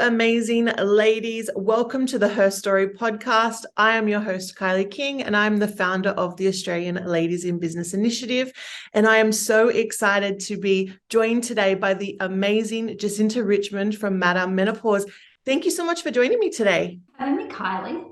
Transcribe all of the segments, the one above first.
amazing ladies. Welcome to the Her Story podcast. I am your host, Kylie King, and I'm the founder of the Australian Ladies in Business Initiative. And I am so excited to be joined today by the amazing Jacinta Richmond from Madame Menopause. Thank you so much for joining me today. Having me, Kylie.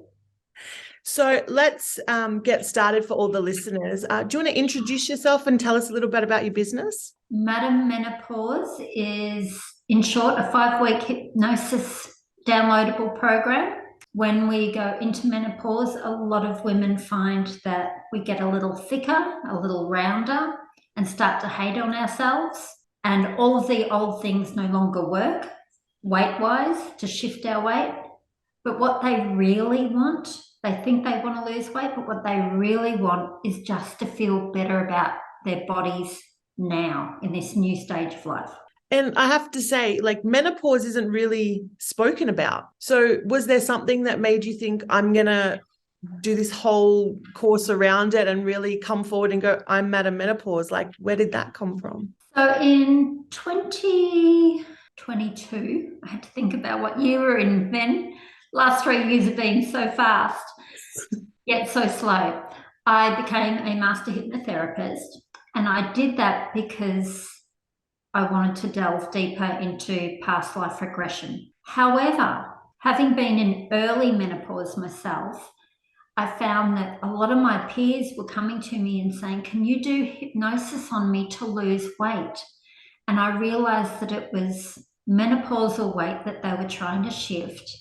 So let's get started for all the listeners. Do you want to introduce yourself and tell us a little bit about your business? Madame Menopause is, in short, a 5-week hypnosis downloadable program. When we go into menopause, a lot of women find that we get a little thicker, a little rounder, and start to hate on ourselves. And all of the old things no longer work, weight-wise, to shift our weight. But what they really want, they think they want to lose weight, but what they really want is just to feel better about their bodies now in this new stage of life. And I have to say, like, menopause isn't really spoken about. So was there something that made you think, I'm going to do this whole course around it and really come forward and go, I'm Madame Menopause? Like, where did that come from? So in 2022, I had to think about what year we're in then. Last 3 years have been so fast, yet so slow. I became a master hypnotherapist. And I did that because I wanted to delve deeper into past life regression. However, having been in early menopause myself, I found that a lot of my peers were coming to me and saying, can you do hypnosis on me to lose weight? And I realized that it was menopausal weight that they were trying to shift,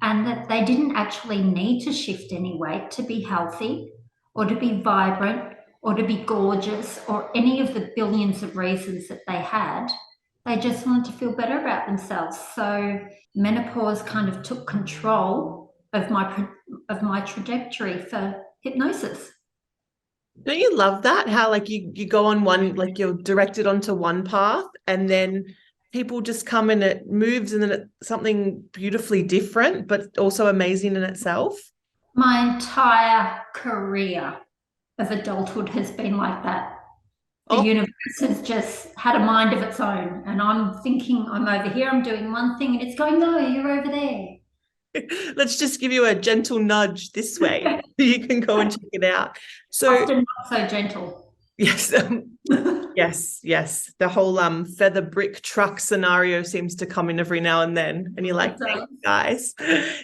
and that they didn't actually need to shift any weight to be healthy or to be vibrant or to be gorgeous, or any of the billions of reasons that they had. They just wanted to feel better about themselves. So menopause kind of took control of my trajectory for hypnosis. Don't you love that? How like you go on one, like you're directed onto one path and then people just come and it moves and then it's something beautifully different, but also amazing in itself. My entire career of adulthood has been like that. The universe has just had a mind of its own, and I'm thinking I'm over here, I'm doing one thing, and it's going, no, you're over there. Let's just give you a gentle nudge this way. You can go and check it out. So often not so gentle. Yes. Yes. The whole feather brick truck scenario seems to come in every now and then. And you're like, thanks, guys.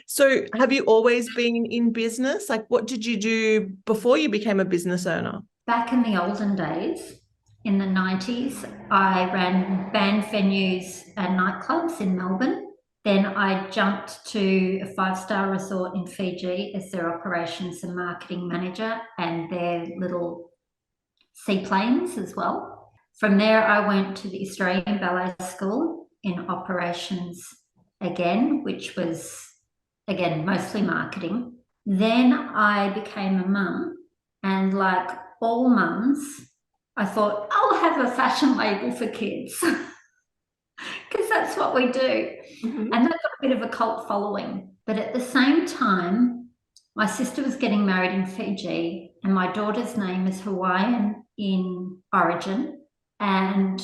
So have you always been in business? Like, what did you do before you became a business owner? Back in the olden days, in the 90s, I ran band venues and nightclubs in Melbourne. Then I jumped to a 5-star resort in Fiji as their operations and marketing manager and their little seaplanes as well. From there, I went to the Australian Ballet School in operations again, which was, again, mostly marketing. Then I became a mum, and like all mums, I thought, I'll have a fashion label for kids because that's what we do. Mm-hmm. And that got a bit of a cult following. But at the same time, my sister was getting married in Fiji, and my daughter's name is Hawaiian in origin, and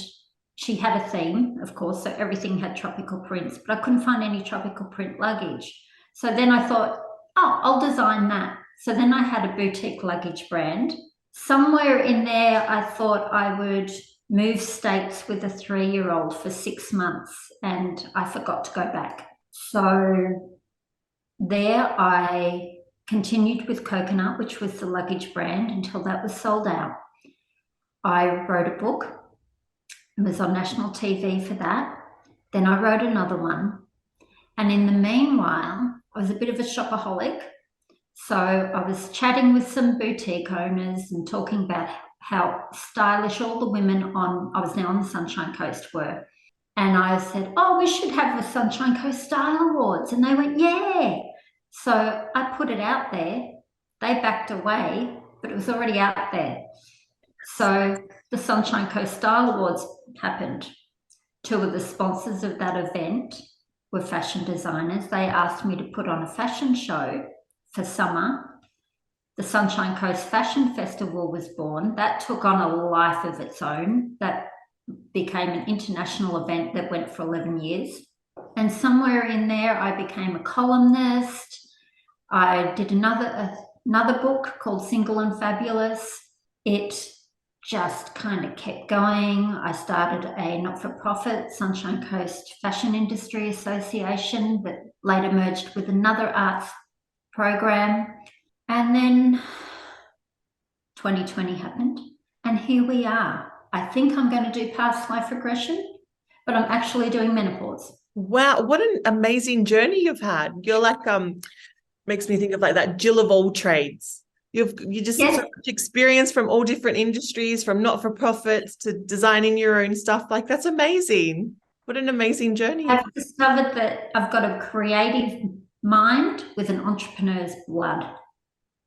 she had a theme, of course, so everything had tropical prints, but I couldn't find any tropical print luggage. So then I thought, oh, I'll design that. So then I had a boutique luggage brand. Somewhere in there, I thought I would move states with a 3-year-old for 6 months, and I forgot to go back. So there I continued with Coconut, which was the luggage brand, until that was sold out. I wrote a book. It was on national TV for that. Then I wrote another one. And in the meanwhile, I was a bit of a shopaholic. So I was chatting with some boutique owners and talking about how stylish all the women I was now on the Sunshine Coast were. And I said, oh, we should have the Sunshine Coast Style Awards. And they went, yeah. So I put it out there. They backed away, but it was already out there. So the Sunshine Coast Style Awards happened. 2 of the sponsors of that event were fashion designers. They asked me to put on a fashion show for summer. The Sunshine Coast Fashion Festival was born. That took on a life of its own. That became an international event that went for 11 years. And somewhere in there, I became a columnist. I did another book called Single and Fabulous. It just kind of kept going. I started a not-for-profit, Sunshine Coast Fashion Industry Association, that later merged with another arts program. And then 2020 happened, and here we are. I think I'm going to do past life regression, but I'm actually doing menopause. Wow, what an amazing journey you've had. You're like makes me think of like that Jill of all trades. You just Yes. so much experience from all different industries, from not-for-profits to designing your own stuff. Like, that's amazing. What an amazing journey you've had. I've discovered that I've got a creative mind with an entrepreneur's blood.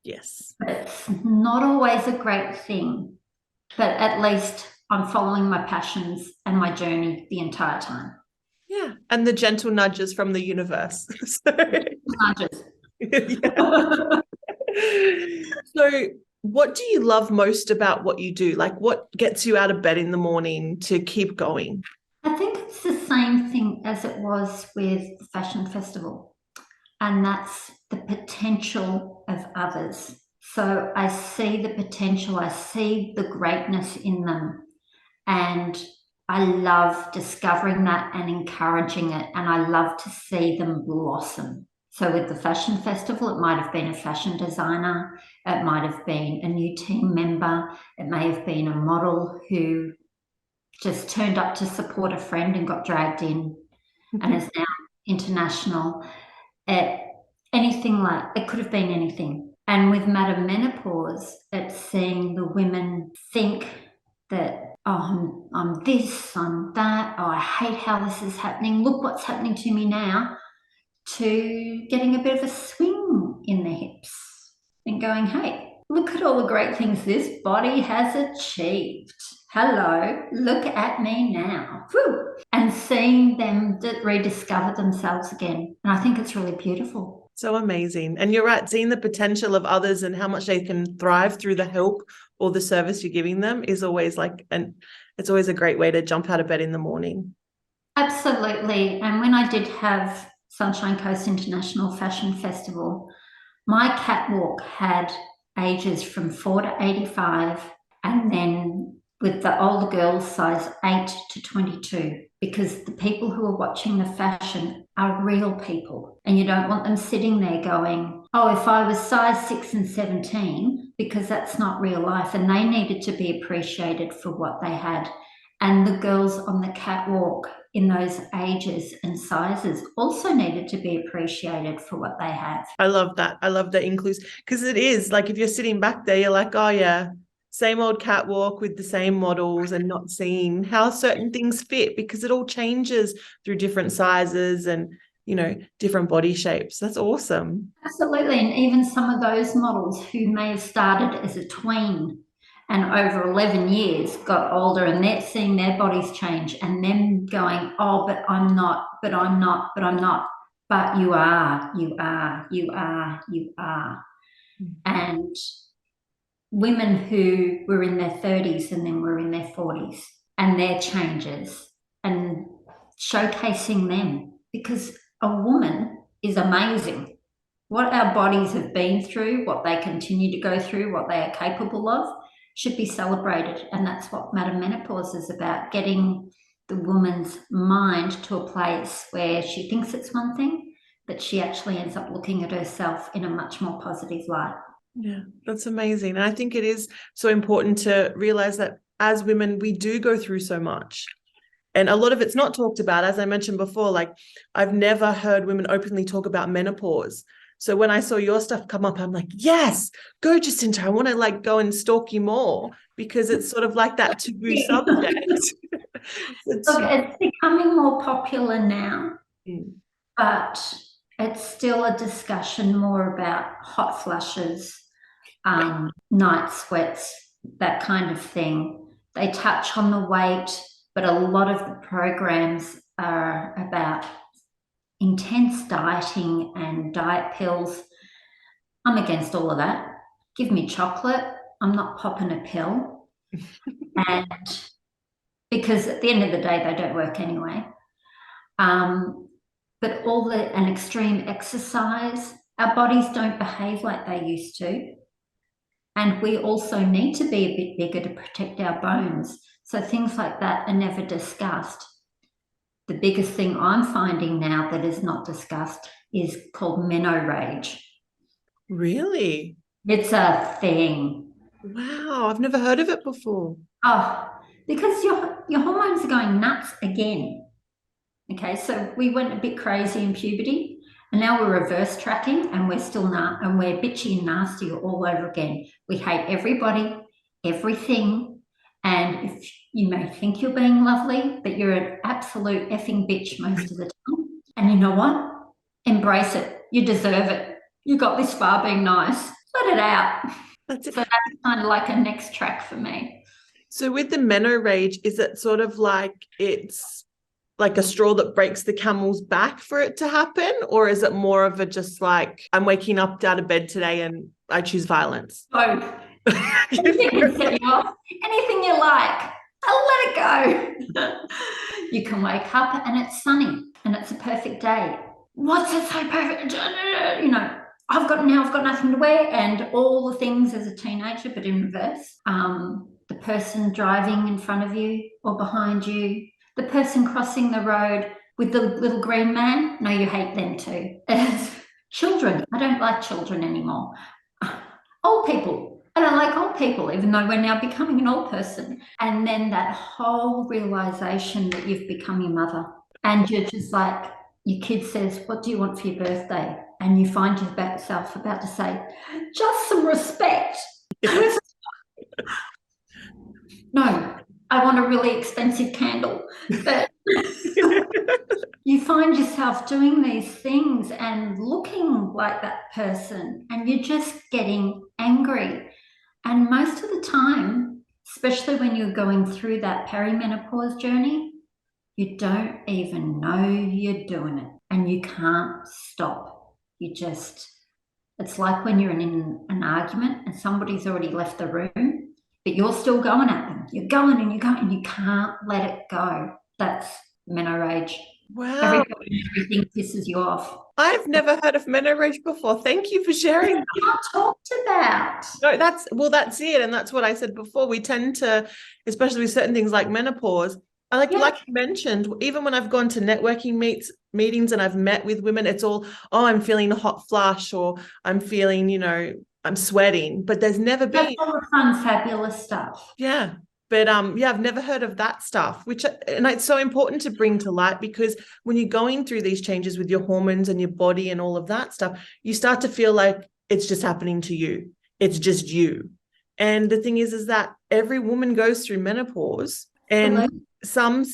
Yes. It's not always a great thing, but at least I'm following my passions and my journey the entire time. Yeah. And the gentle nudges from the universe. Nudges. So what do you love most about what you do? Like, what gets you out of bed in the morning to keep going? I think it's the same thing as it was with the fashion festival, and that's the potential of others. So I see the potential, I see the greatness in them, and I love discovering that and encouraging it, and I love to see them blossom. So with the fashion festival, it might have been a fashion designer, it might have been a new team member, it may have been a model who just turned up to support a friend and got dragged in and is now international. Anything like, it could have been anything. And with Madame Menopause, it's seeing the women think that, oh, I'm this, I'm that, oh, I hate how this is happening, look what's happening to me now, to getting a bit of a swing in the hips and going, hey, look at all the great things this body has achieved. Hello, look at me now. Woo! And seeing them rediscover themselves again. And I think it's really beautiful. So amazing. And you're right, seeing the potential of others and how much they can thrive through the help or the service you're giving them is always it's always a great way to jump out of bed in the morning. Absolutely. And when I did have Sunshine Coast International Fashion Festival, my catwalk had ages from 4 to 85, and then with the older girls, size 8 to 22, because the people who are watching the fashion are real people, and you don't want them sitting there going, oh, if I was size 6 and 17, because that's not real life, and they needed to be appreciated for what they had. And the girls on the catwalk in those ages and sizes also needed to be appreciated for what they have. I love that. I love that includes, because it is like, if you're sitting back there, you're like, oh yeah, same old catwalk with the same models, and not seeing how certain things fit, because it all changes through different sizes and, different body shapes. That's awesome. Absolutely. And even some of those models who may have started as a tween and over 11 years got older, and they're seeing their bodies change, and them going, oh, but I'm not, but I'm not, but I'm not. But you are, you are, you are, you are. And women who were in their 30s and then were in their 40s, and their changes, and showcasing them, because a woman is amazing. What our bodies have been through, what they continue to go through, what they are capable of, should be celebrated. And that's what Madame Menopause is about, getting the woman's mind to a place where she thinks it's one thing, but she actually ends up looking at herself in a much more positive light. Yeah, that's amazing. And I think it is so important to realize that as women, we do go through so much. And a lot of it's not talked about. As I mentioned before, like, I've never heard women openly talk about menopause. So when I saw your stuff come up, I'm like, yes, go, Jacinta. I want to go and stalk you more, because it's sort of like that taboo subject. Look, it's becoming more popular now, but it's still a discussion more about hot flushes, night sweats, that kind of thing. They touch on the weight, but a lot of the programs are about intense dieting and diet pills. I'm against all of that. Give me chocolate. I'm not popping a pill. And because at the end of the day, they don't work anyway. but and extreme exercise, our bodies don't behave like they used to. And we also need to be a bit bigger to protect our bones. So things like that are never discussed. The biggest thing I'm finding now that is not discussed is called Menorage. Really? It's a thing. Wow, I've never heard of it before. Oh, because your hormones are going nuts again. Okay, so we went a bit crazy in puberty, and now we're reverse tracking, and we're still not, and we're bitchy and nasty all over again. We hate everybody, everything, and if you may think you're being lovely, but you're an absolute effing bitch most of the time. And you know what? Embrace it. You deserve it. You got this far being nice. Let it out. That's it. So that's kind of like a next track for me. So with the Menorage, is it sort of like it's like a straw that breaks the camel's back for it to happen? Or is it more of a just like, I'm waking up out of bed today and I choose violence? Both. Anything can set you off. Anything you like. I'll let it go. You can wake up and it's sunny and it's a perfect day. What's it so perfect? You know, I've got nothing to wear, and all the things as a teenager, but in reverse. The person driving in front of you or behind you, the person crossing the road with the little green man. No, you hate them too. Children. I don't like children anymore. Old people. I don't like old people, even though we're now becoming an old person. And then that whole realization that you've become your mother, and you're just like, your kid says, what do you want for your birthday? And you find yourself about to say, just some respect. No, I want a really expensive candle. But you find yourself doing these things and looking like that person, and you're just getting angry. And most of the time, especially when you're going through that perimenopause journey, you don't even know you're doing it, and you can't stop. It's like when you're in an argument and somebody's already left the room, but you're still going at them. You're going and you're going and you can't let it go. That's Menorage. Wow. Everything pisses you off. I've never heard of Menorage before. Thank you for sharing that. Not talked about. No, that's it. And that's what I said before. We tend to, especially with certain things like menopause, like you mentioned, even when I've gone to networking meetings and I've met with women, it's all, oh, I'm feeling a hot flush, or I'm feeling, I'm sweating, but there's never been. That's all the fun, fabulous stuff. Yeah. But I've never heard of that stuff, and it's so important to bring to light, because when you're going through these changes with your hormones and your body and all of that stuff, you start to feel like it's just happening to you. It's just you. And the thing is that every woman goes through menopause, and some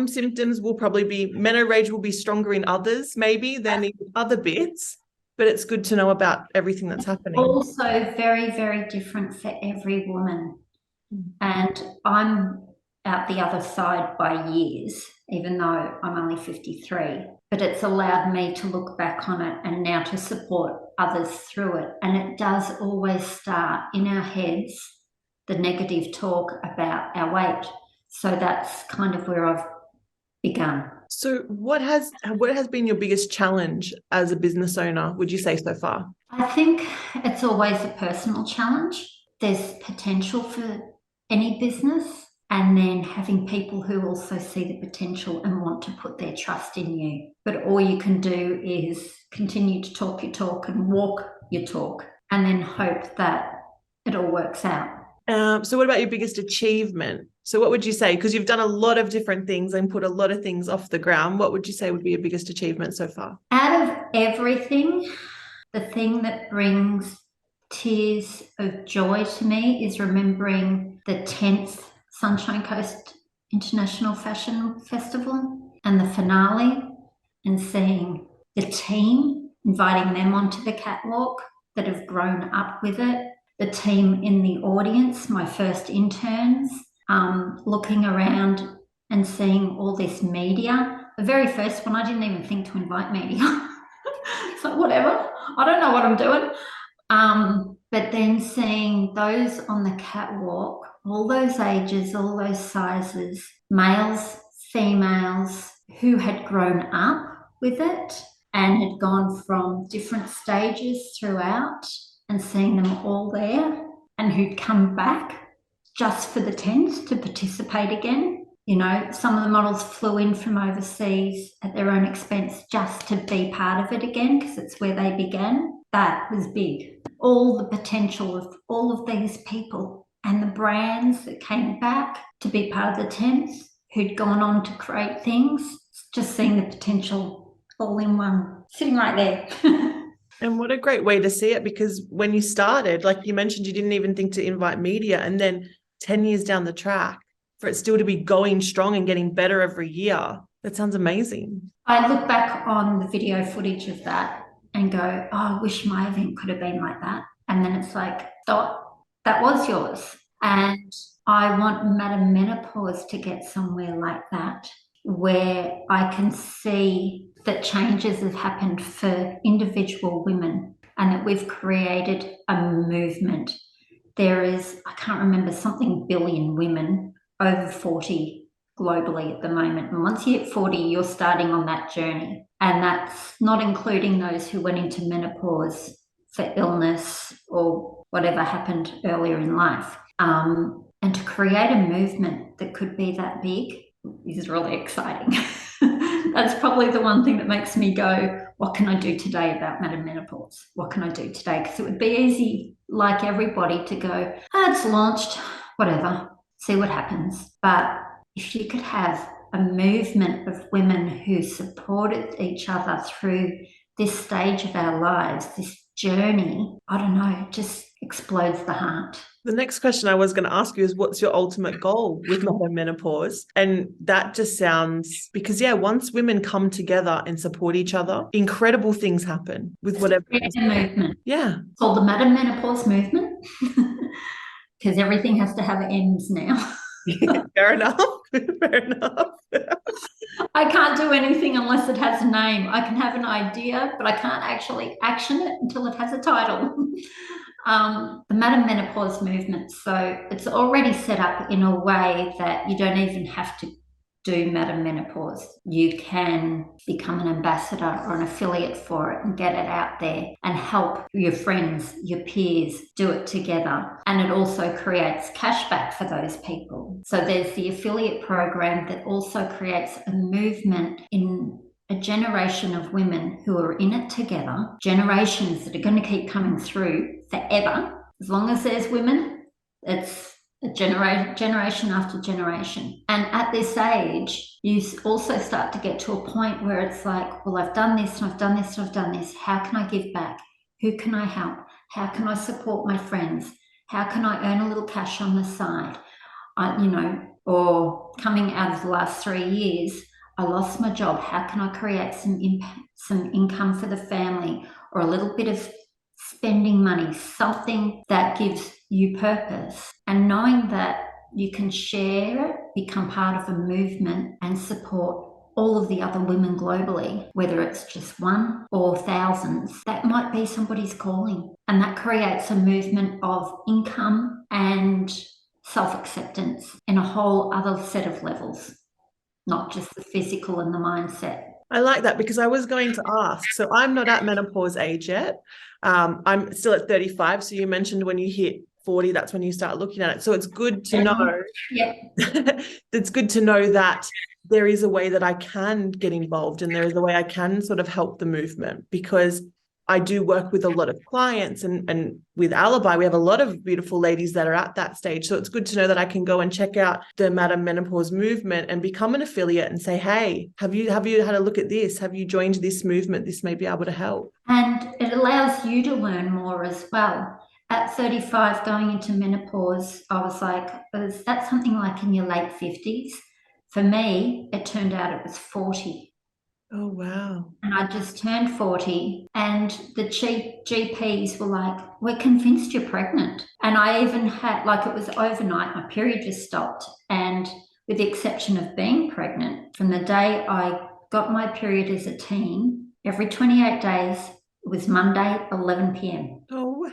symptoms will probably be, Menorage will be stronger in others, maybe, than in other bits. But it's good to know about everything that's happening. Also very, very different for every woman. And I'm out the other side by years, even though I'm only 53. But it's allowed me to look back on it and now to support others through it. And it does always start in our heads, the negative talk about our weight. So that's kind of where I've begun. So what has been your biggest challenge as a business owner, would you say, so far? I think it's always a personal challenge. There's potential for any business, and then having people who also see the potential and want to put their trust in you. But all you can do is continue to talk your talk and walk your talk, and then hope that it all works out. So what about your biggest achievement? So what would you say, because you've done a lot of different things and put a lot of things off the ground, what would you say would be your biggest achievement so far? Out of everything, the thing that brings tears of joy to me is remembering the 10th Sunshine Coast International Fashion Festival and the finale, and seeing the team, inviting them onto the catwalk that have grown up with it, the team in the audience, my first interns, looking around and seeing all this media. The very first one, I didn't even think to invite media. It's like, whatever, I don't know what I'm doing. But then seeing those on the catwalk, all those ages, all those sizes, males, females, who had grown up with it and had gone from different stages throughout and seen them all there, and who'd come back just for the tent to participate again. You know, some of the models flew in from overseas at their own expense just to be part of it again because it's where they began. That was big. All the potential of all of these people and the brands that came back to be part of the tents, who'd gone on to create things, just seeing the potential all in one, sitting right there. And what a great way to see it, because when you started, like you mentioned, you didn't even think to invite media, and then 10 years down the track, for it still to be going strong and getting better every year, that sounds amazing. I look back on the video footage of that and go, oh, I wish my event could have been like that. And then it's like, oh, that was yours. And I want Madame Menopause to get somewhere like that, where I can see that changes have happened for individual women and that we've created a movement. There is, I can't remember, something billion women over 40 globally at the moment. And once you hit 40, you're starting on that journey. And that's not including those who went into menopause for illness or whatever happened earlier in life. And to create a movement that could be that big is really exciting. That's probably the one thing that makes me go, what can I do today about Madame Menopause? What can I do today? Because it would be easy, like everybody, to go, it's launched, whatever, see what happens. But if you could have a movement of women who supported each other through this stage of our lives, this journey, I don't know, it just explodes the heart. The next question I was going to ask you is, what's your ultimate goal with Madame Menopause? And that just sounds, because once women come together and support each other, incredible things happen with whatever. It's a movement. Yeah. It's called the Madame Menopause movement because everything has to have M's now. Fair enough. Fair enough. I can't do anything unless it has a name. I can have an idea, but I can't actually action it until it has a title. The Madame Menopause movement, so it's already set up in a way that you don't even have to do Madame Menopause. You can become an ambassador or an affiliate for it and get it out there and help your friends, your peers do it together. And it also creates cash back for those people. So there's the affiliate program that also creates a movement in a generation of women who are in it together, generations that are going to keep coming through forever. As long as there's women, it's a generation after generation. And at this age, you also start to get to a point where it's like, well, I've done this and I've done this and I've done this. How can I give back? Who can I help? How can I support my friends? How can I earn a little cash on the side? Or coming out of the last 3 years, I lost my job. How can I create some income for the family, or a little bit of spending money, something that gives you purpose? And knowing that you can share it, become part of a movement and support all of the other women globally, whether it's just one or thousands, that might be somebody's calling. And that creates a movement of income and self-acceptance in a whole other set of levels, not just the physical and the mindset. I like that, because I was going to ask. So I'm not at menopause age yet. I'm still at 35. So you mentioned when you hit 40, that's when you start looking at it. So it's good to know. Yeah. It's good to know that there is a way that I can get involved and there is a way I can sort of help the movement, because I do work with a lot of clients, and with Alibi, we have a lot of beautiful ladies that are at that stage. So it's good to know that I can go and check out the Madame Menopause movement and become an affiliate and say, hey, have you had a look at this? Have you joined this movement? This may be able to help. And it allows you to learn more as well. At 35, going into menopause, I was like, is that something like in your late 50s? For me, it turned out it was 40. Oh, wow. And I just turned 40, and the GPs were like, we're convinced you're pregnant. And I even had, like, it was overnight, my period just stopped. And with the exception of being pregnant, from the day I got my period as a teen, every 28 days, it was Monday, 11 p.m. Oh, wow.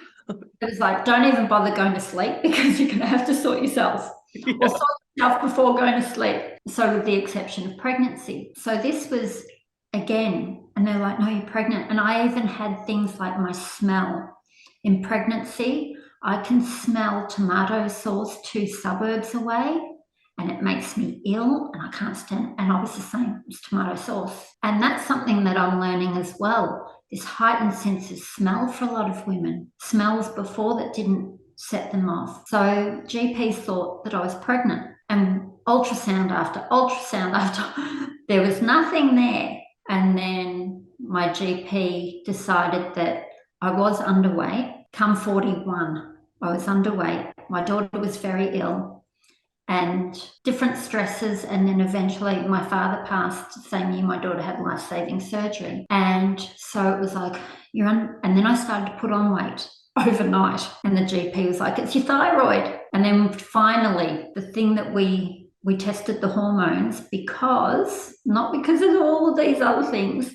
It was like, don't even bother going to sleep, because you're going to have to sort yourself. Yeah. Or sort yourself before going to sleep. So with the exception of pregnancy. So this was again. And they're like, no, you're pregnant. And I even had things like my smell. In pregnancy, I can smell tomato sauce 2 suburbs away, and it makes me ill and I can't stand it. And I was the same, it's tomato sauce. And that's something that I'm learning as well. This heightened sense of smell for a lot of women, smells before that didn't set them off. So GPs thought that I was pregnant, and ultrasound after, there was nothing there. And then my GP decided that I was underweight. Come 41, I was underweight. My daughter was very ill and different stresses. And then eventually my father passed the same year my daughter had life-saving surgery. And so it was like, and then I started to put on weight overnight. And the GP was like, it's your thyroid. And then finally, the thing that we tested the hormones not because of all of these other things,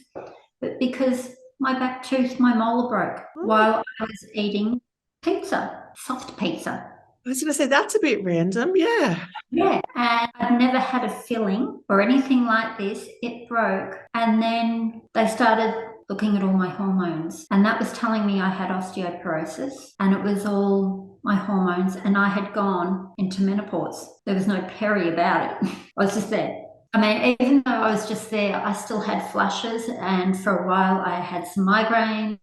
but because my back tooth, my molar broke while I was eating pizza, soft pizza. I was going to say, that's a bit random. Yeah. Yeah. And I've never had a filling or anything like this. It broke. And then they started looking at all my hormones. And that was telling me I had osteoporosis. And it was all my hormones. And I had gone into menopause. There was no peri about it. I was just there. I mean, even though I was just there, I still had flushes. And for a while, I had some migraines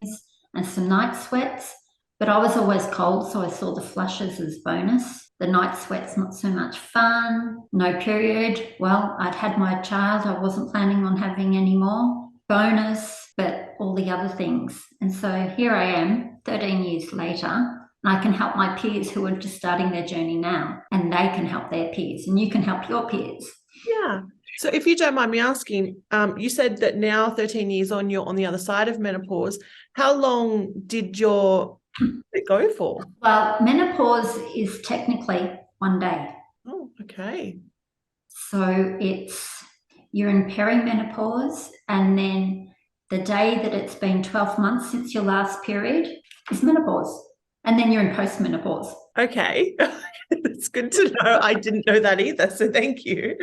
and some night sweats. But I was always cold, so I saw the flushes as bonus. The night sweats, not so much fun. No period. Well, I'd had my child. I wasn't planning on having any more. Bonus, but all the other things. And so here I am, 13 years later, and I can help my peers who are just starting their journey now, and they can help their peers, and you can help your peers. Yeah. So if you don't mind me asking, you said that now 13 years on, you're on the other side of menopause. How long did it go for? Well, menopause is technically 1 day. Oh, okay. So you're in perimenopause, and then the day that it's been 12 months since your last period is menopause. And then you're in postmenopause. Okay. That's good to know. I didn't know that either. So thank you.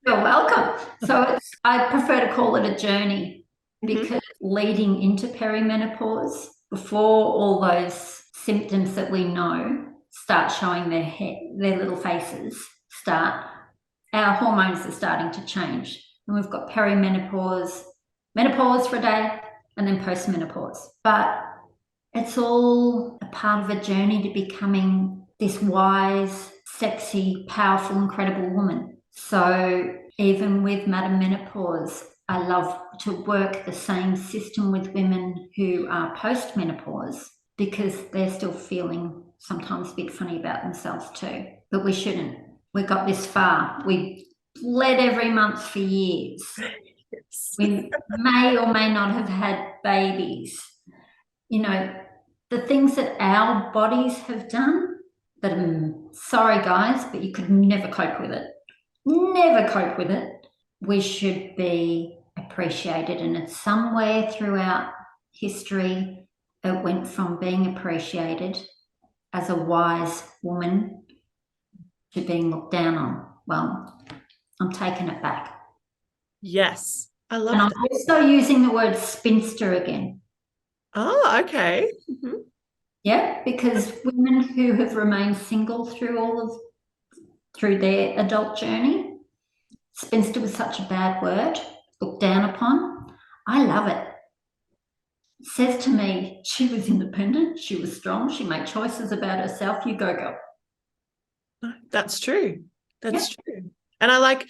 You're welcome. So I prefer to call it a journey, because leading into perimenopause, before all those symptoms that we know start showing their little faces, our hormones are starting to change. And we've got perimenopause, menopause for a day, and then postmenopause. But it's all a part of a journey to becoming this wise, sexy, powerful, incredible woman. So even with Madame Menopause, I love to work the same system with women who are post-menopause, because they're still feeling sometimes a bit funny about themselves too. But we shouldn't. We got this far. We bled every month for years. Yes. We may or may not have had babies. You know, the things that our bodies have done, that I'm sorry guys, but you could never cope with it. Never cope with it. We should be appreciated. And it's somewhere throughout history, it went from being appreciated as a wise woman to being looked down on. Well, I'm taking it back. Yes, I love that. And that. I'm also using the word spinster again. Oh, okay. Mm-hmm. Yeah, because women who have remained single through their adult journey, spinster was such a bad word, looked down upon. I love it. It says to me, she was independent, she was strong, she made choices about herself. You go, girl. That's true. That's true. And I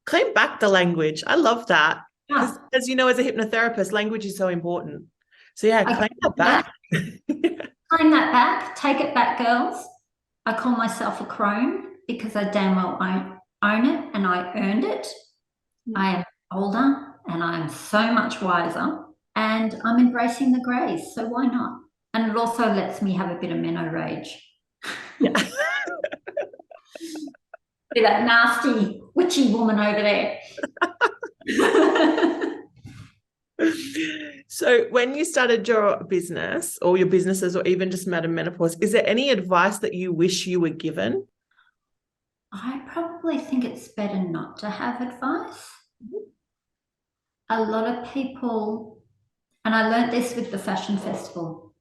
claim back the language. I love that. Because as you know, as a hypnotherapist, language is so important. So yeah, claim that back. Claim that back. Take it back, girls. I call myself a crone because I damn well own it, and I earned it. I am older and I'm so much wiser, and I'm embracing the greys. So why not? And it also lets me have a bit of Menorage. Yeah. Be that nasty, witchy woman over there. So when you started your business, or your businesses, or even just Madame Menopause, is there any advice that you wish you were given? I probably think it's better not to have advice. a lot of people, and I learnt this with the fashion festival,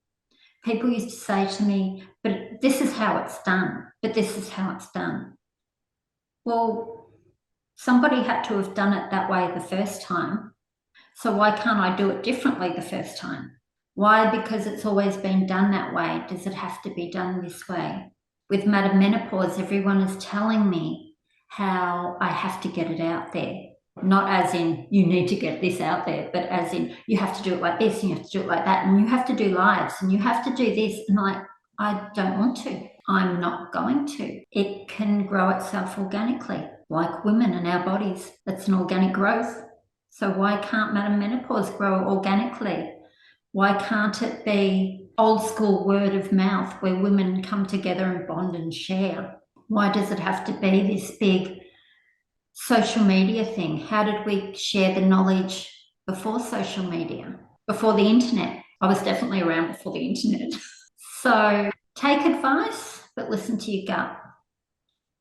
people used to say to me, but this is how it's done, but this is how it's done. Well, somebody had to have done it that way the first time. So why can't I do it differently the first time? Why? Because it's always been done that way. Does it have to be done this way? With Madame Menopause, everyone is telling me how I have to get it out there. Not as in you need to get this out there, but as in you have to do it like this and you have to do it like that and you have to do lives and you have to do this. And I don't want to. I'm not going to. It can grow itself organically, like women and our bodies. It's an organic growth. So why can't Madame Menopause grow organically? Why can't it be old school word of mouth where women come together and bond and share? Why does it have to be this big social media thing? How did we share the knowledge before social media, before the internet? I was definitely around before the internet. So take advice, but listen to your gut.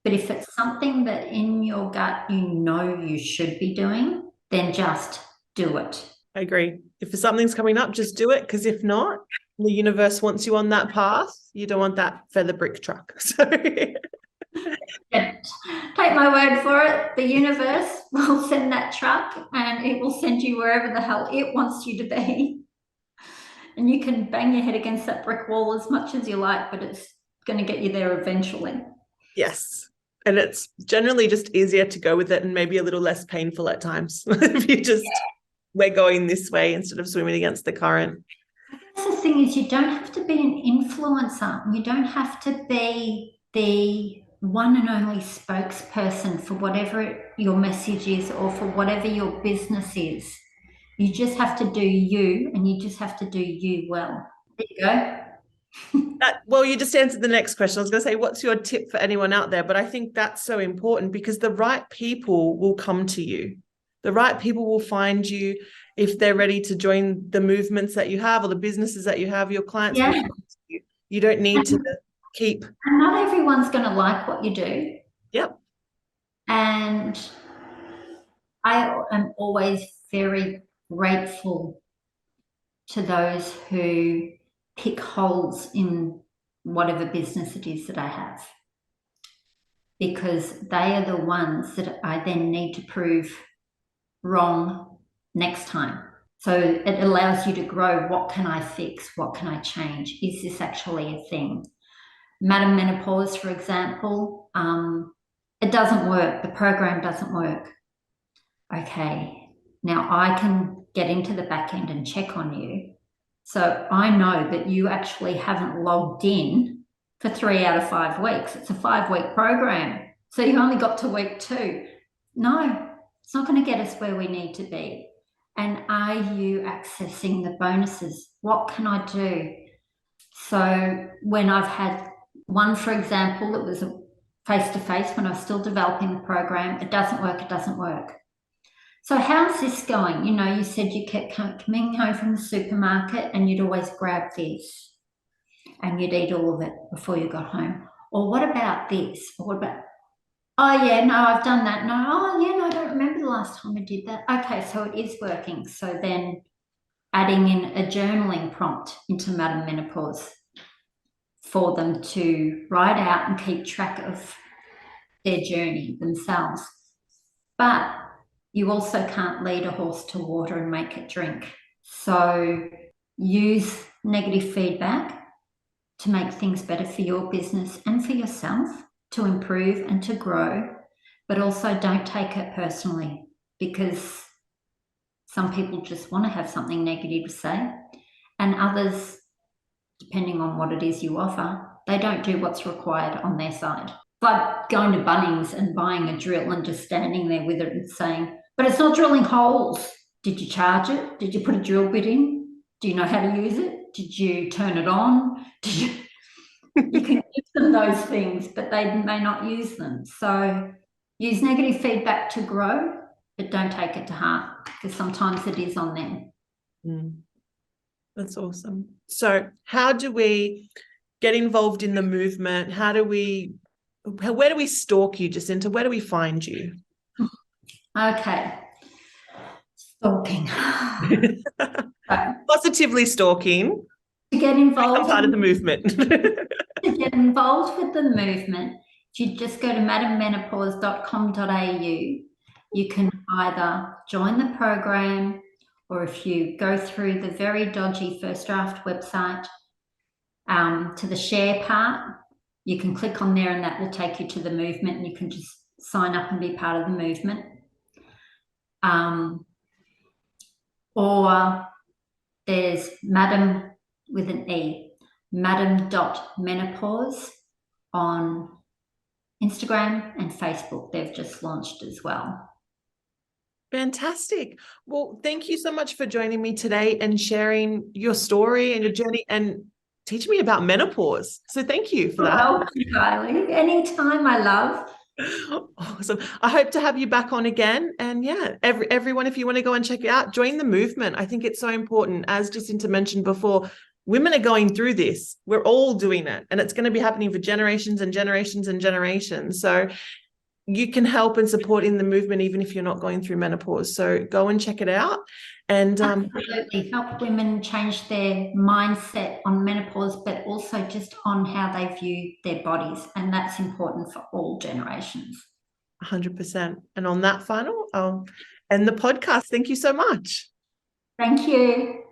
But if it's something that in your gut you know you should be doing, then just do it. I agree. If something's coming up, just do it, because if not, the universe wants you on that path. You don't want that feather brick truck. So Yeah, take my word for it. The universe will send that truck and it will send you wherever the hell it wants you to be. And you can bang your head against that brick wall as much as you like, but it's going to get you there eventually. yes. And it's generally just easier to go with it and maybe a little less painful at times if you just, we're going this way instead of swimming against the current. That's the thing is you don't have to be an influencer. You don't have to be the one and only spokesperson for whatever your message is or for whatever your business is. You just have to do you and you just have to do you well. There you go. Well, you just answered the next question. I was going to say, what's your tip for anyone out there? But I think that's so important because the right people will come to you. The right people will find you if they're ready to join the movements that you have or the businesses that you have. Your clients will come to you. You don't need to keep. And not everyone's going to like what you do. Yep. And I am always very grateful to those who pick holes in whatever business it is that I have, because they are the ones that I then need to prove wrong next time. So it allows you to grow. What can I fix? What can I change? Is this actually a thing? Madame Menopause, for example, it doesn't work. The program doesn't work. Okay, now I can get into the back end and check on you. So I know that you actually haven't logged in for 3 out of 5 weeks. It's a 5-week program. So you only got to week 2. No, it's not going to get us where we need to be. And are you accessing the bonuses? What can I do? So when I've had one, for example, it was a face-to-face when I was still developing the program. It doesn't work, it doesn't work. So how's this going? You know, you said you kept coming home from the supermarket and you'd always grab this and you'd eat all of it before you got home. Or what about this? Or what about, oh yeah, no, I've done that. No, oh yeah, no, I don't remember the last time I did that. Okay, so it is working. So then adding in a journaling prompt into Madame Menopause for them to write out and keep track of their journey themselves. But you also can't lead a horse to water and make it drink. So use negative feedback to make things better for your business and for yourself, to improve and to grow, but also don't take it personally, because some people just want to have something negative to say, and others, depending on what it is you offer, they don't do what's required on their side. Like going to Bunnings and buying a drill and just standing there with it and saying, but it's not drilling holes. Did you charge it? Did you put a drill bit in? Do you know how to use it? Did you turn it on? Did you? You can give them those things, but they may not use them. So use negative feedback to grow, but don't take it to heart, because sometimes it is on them. That's awesome. So how do we get involved in the movement? Where do we stalk you, Jacinta? Where do we find you? Okay. Stalking. So, Positively stalking. to get Become involved part of the movement. to get involved with the movement, if you just go to madamenopause.com.au, you can either join the program, or if you go through the very dodgy First Draft website to the share part, you can click on there and that will take you to the movement, and you can just sign up and be part of the movement. Or there's Madame with an E, Madame.menopause on Instagram and Facebook. They've just launched as well. Fantastic. Well, thank you so much for joining me today and sharing your story and your journey and teaching me about menopause. So thank you for that. Welcome, Kylie. Anytime, my love. Awesome. I hope to have you back on again. And yeah, everyone, if you want to go and check it out, join the movement. I think it's so important. As Jacinta mentioned before, women are going through this. We're all doing it. And it's going to be happening for generations and generations and generations. So you can help and support in the movement, even if you're not going through menopause. So go and check it out. And absolutely help women change their mindset on menopause, but also just on how they view their bodies. And that's important for all generations. 100%. And on that final, I'll end the podcast. Thank you so much. Thank you.